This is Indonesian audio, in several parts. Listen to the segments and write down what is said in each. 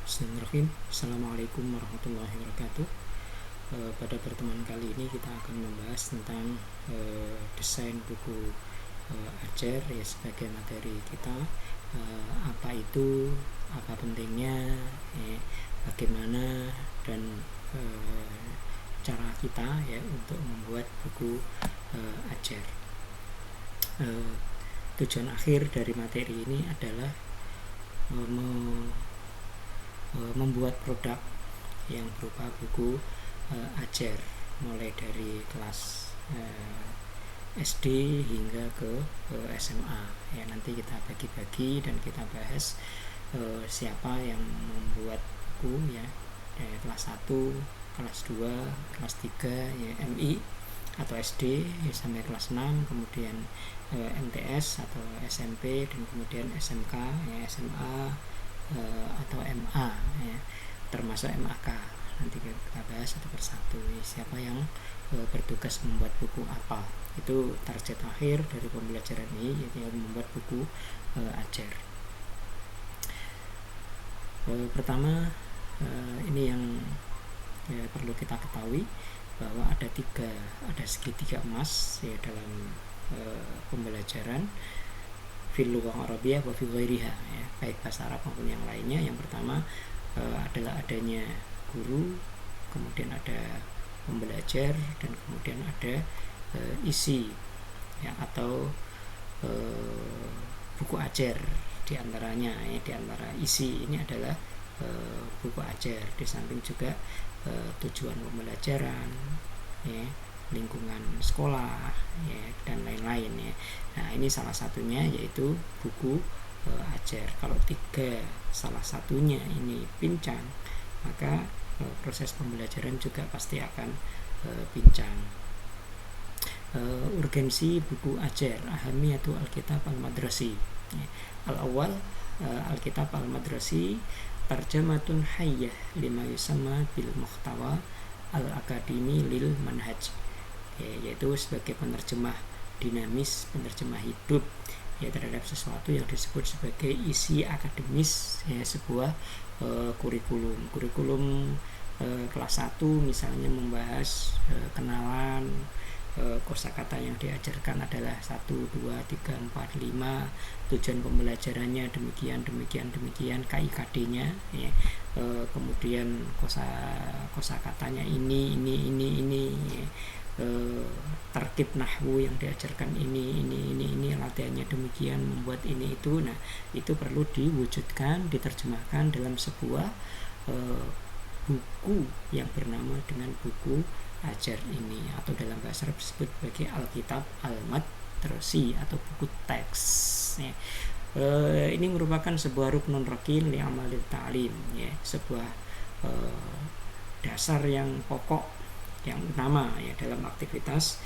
Bismillahirrahmanirrahim. Assalamualaikum warahmatullahi wabarakatuh. Pada pertemuan kali ini kita akan membahas tentang desain buku ajar ya sebagai materi kita. Apa itu, apa pentingnya, bagaimana dan cara kita ya untuk membuat buku ajar. Tujuan akhir dari materi ini adalah membuat produk yang berupa buku ajar mulai dari kelas SD hingga ke SMA ya. Nanti kita bagi-bagi dan kita bahas siapa yang membuat buku ya, kelas 1, kelas 2, kelas 3 ya, MI atau SD ya, sampai kelas 6, kemudian MTS atau SMP, dan kemudian SMK ya, SMA atau MA ya, termasuk MAK. Nanti kita bahas satu persatu ya, siapa yang bertugas membuat buku apa. Itu target akhir dari pembelajaran ini, yaitu membuat buku ajar. Pertama, ini yang perlu kita ketahui bahwa ada segitiga emas ya dalam pembelajaran fil lughah Arabiyah wa fi ghairiha ya, baik bahasa Arab maupun yang lainnya. Yang pertama adalah adanya guru, kemudian ada pembelajar, dan kemudian ada isi ya, atau buku ajar. Di antaranya ya, di antara isi ini adalah buku ajar. Di samping juga tujuan pembelajaran ya, lingkungan sekolah ya, dan lain-lain ya. Nah, ini salah satunya yaitu buku ajar. Kalau salah satunya ini pincang, maka proses pembelajaran juga pasti akan pincang. Urgensi buku ajar, ahamiyatu alkitab al-madrasi ya. Al-awwal, alkitab al-madrasi tarjamatun hayyah lima yusamma bil muhtawa al-akademi lil manhaj ya, yaitu sebagai penerjemah dinamis, penerjemah hidup ya terhadap sesuatu yang disebut sebagai isi akademis ya, sebuah kurikulum kelas 1 misalnya membahas kenalan kosakata yang diajarkan adalah 1, 2, 3, 4, 5, tujuan pembelajarannya demikian, KIKD-nya ya. Kemudian kosakatanya ini ya. Tarkib nahwu yang diajarkan ini, latihannya demikian, membuat ini itu. Nah, itu perlu diwujudkan, diterjemahkan dalam sebuah buku yang bernama dengan buku ajar ini, atau dalam bahasa Arab disebut sebagai Alkitab al-Madrasi atau buku teks ya. Ini merupakan sebuah ruknun rakin li amalil ta'lim ya, sebuah dasar yang pokok, yang utama ya dalam aktivitas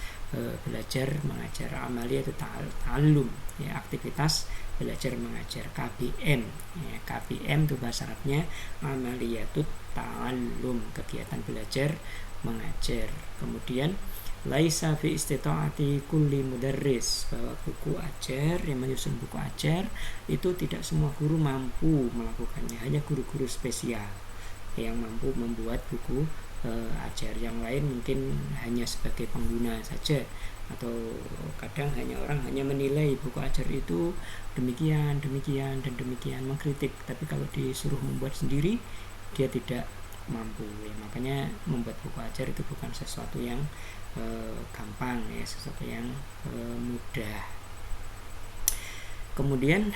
belajar mengajar. Amaliyah itu ta'allum ya, aktivitas belajar mengajar, KBM ya. KBM itu bahasa Arabnya amaliyatut ta'allum, kegiatan belajar mengajar. Kemudian laisa fi istita'ati kulli mudarris, bahwa buku ajar yang menyusun buku ajar itu tidak semua guru mampu melakukannya, hanya guru-guru spesial yang mampu membuat buku ajar. Yang lain mungkin hanya sebagai pengguna saja, atau kadang orang hanya menilai buku ajar itu demikian dan demikian, mengkritik, tapi kalau disuruh membuat sendiri dia tidak mampu ya. Makanya membuat buku ajar itu bukan sesuatu yang gampang ya, sesuatu yang mudah. Kemudian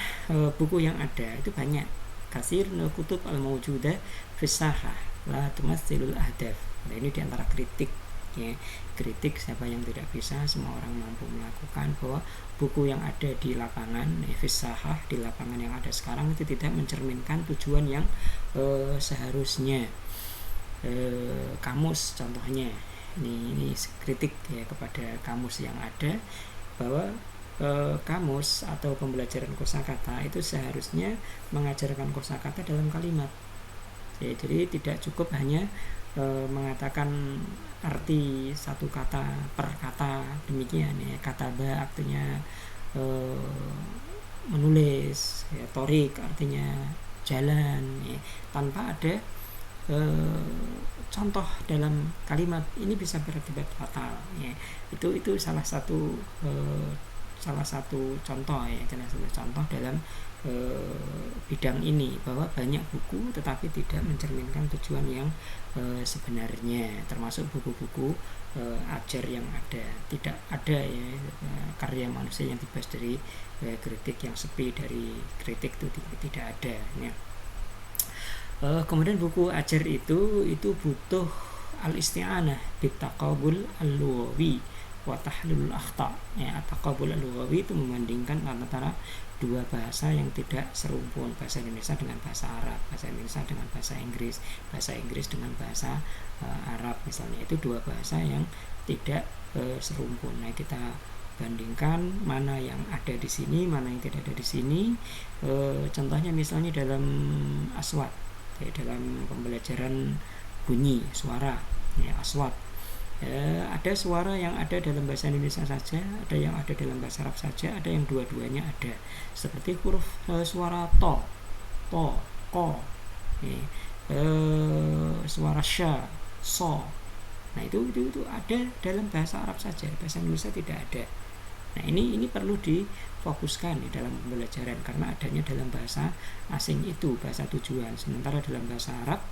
buku yang ada itu banyak, kasir kutub al-mawjudah fisahah la tumassilul ahdaf. Nah, ini diantara kritik ya, kritik siapa yang tidak bisa, semua orang mampu melakukan, bahwa buku yang ada di lapangan fisahah, di lapangan yang ada sekarang itu tidak mencerminkan tujuan yang seharusnya. Kamus contohnya, ini kritik ya kepada kamus yang ada, bahwa kamus atau pembelajaran kosakata itu seharusnya mengajarkan kosakata dalam kalimat ya. Jadi tidak cukup hanya mengatakan arti satu kata per kata demikian ya. Kataba artinya menulis ya, torik artinya jalan, ya, tanpa ada contoh dalam kalimat ini bisa berakibat fatal, ya. Itu salah satu contoh, ya, salah satu contoh dalam bidang ini, bahwa banyak buku tetapi tidak mencerminkan tujuan yang sebenarnya, termasuk buku-buku ajar yang ada, tidak ada, ya, karya manusia yang bebas dari kritik, yang sepi dari kritik itu tidak ada, ya. Kemudian buku ajar itu butuh al-isti'anah bitaqabul al-lughawi wa tahlilul akhta, ya. Taqabul al-lughawi itu membandingkan antara dua bahasa yang tidak serumpun, bahasa Indonesia dengan bahasa Arab, bahasa Indonesia dengan bahasa Inggris dengan bahasa Arab misalnya. Itu dua bahasa yang tidak serumpun. Nah, kita bandingkan mana yang ada di sini, mana yang tidak ada di sini. Contohnya misalnya dalam aswat, ya, dalam pembelajaran bunyi suara, ya, aswat, ada suara yang ada dalam bahasa Indonesia saja, ada yang ada dalam bahasa Arab saja, ada yang dua-duanya ada, seperti huruf suara to, ko, ya, suara sya, so. Nah, itu ada dalam bahasa Arab saja, bahasa Indonesia tidak ada. Nah, ini perlu difokuskan di dalam pembelajaran, karena adanya dalam bahasa asing itu, bahasa tujuan. Sementara dalam bahasa Arab,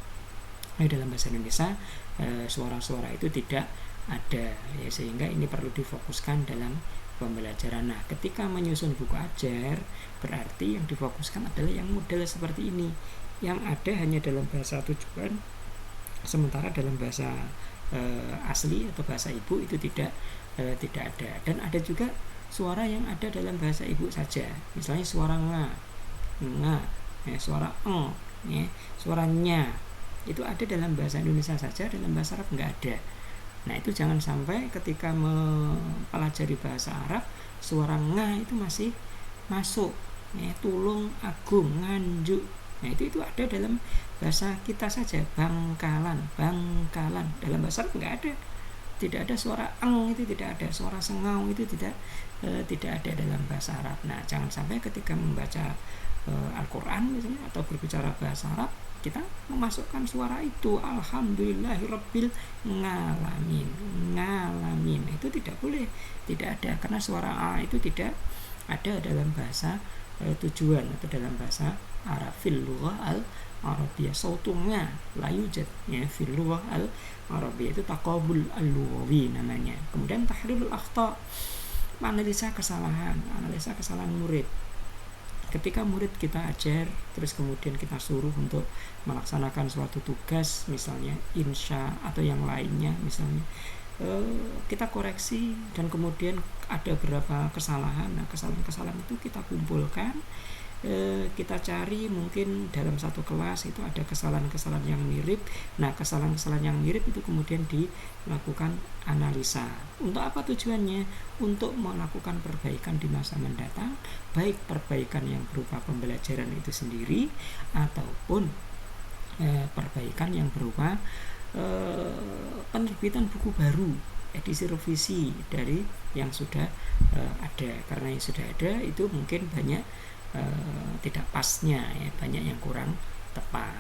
dalam bahasa Indonesia, suara-suara itu tidak ada, ya, sehingga ini perlu difokuskan dalam pembelajaran. Nah, ketika menyusun buku ajar, berarti yang difokuskan adalah yang model seperti ini, yang ada hanya dalam bahasa tujuan, sementara dalam bahasa asli atau bahasa ibu itu tidak ada. Dan ada juga suara yang ada dalam bahasa ibu saja, misalnya suara nga, ya, suara ya, suara nya, itu ada dalam bahasa Indonesia saja, dalam bahasa Arab nggak ada. Nah, itu jangan sampai ketika mempelajari bahasa Arab suara nga itu masih masuk, ya, tulung, agung, nganjuk. Nah, itu ada dalam bahasa kita saja, bangkalan. Dalam bahasa Arab nggak ada, tidak ada suara itu tidak ada, suara sengau itu tidak ada dalam bahasa Arab. Nah, jangan sampai ketika membaca Al-Quran misalnya, atau berbicara bahasa Arab, kita memasukkan suara itu, alhamdulillahirabbil ngalamin. Itu tidak boleh, tidak ada, karena suara a itu tidak ada dalam bahasa tujuan atau dalam bahasa Arab. Fil lughah al-arabiyah sautunga la yujad, ya, fil lughah al-arabiyah, itu taqabul al-lughawi namanya. Kemudian tahrirul akhta, analisa kesalahan murid. Ketika murid kita ajar, terus kemudian kita suruh untuk melaksanakan suatu tugas, misalnya insya atau yang lainnya, misalnya kita koreksi, dan kemudian ada beberapa kesalahan. Nah, kesalahan itu kita kumpulkan, kita cari, mungkin dalam satu kelas itu ada kesalahan-kesalahan yang mirip. Nah, kesalahan-kesalahan yang mirip itu kemudian dilakukan analisa. Untuk apa tujuannya? Untuk melakukan perbaikan di masa mendatang, baik perbaikan yang berupa pembelajaran itu sendiri, ataupun perbaikan yang berupa penerbitan buku baru, edisi revisi dari yang sudah ada. Karena yang sudah ada itu mungkin banyak tidak pasnya, ya, banyak yang kurang tepat.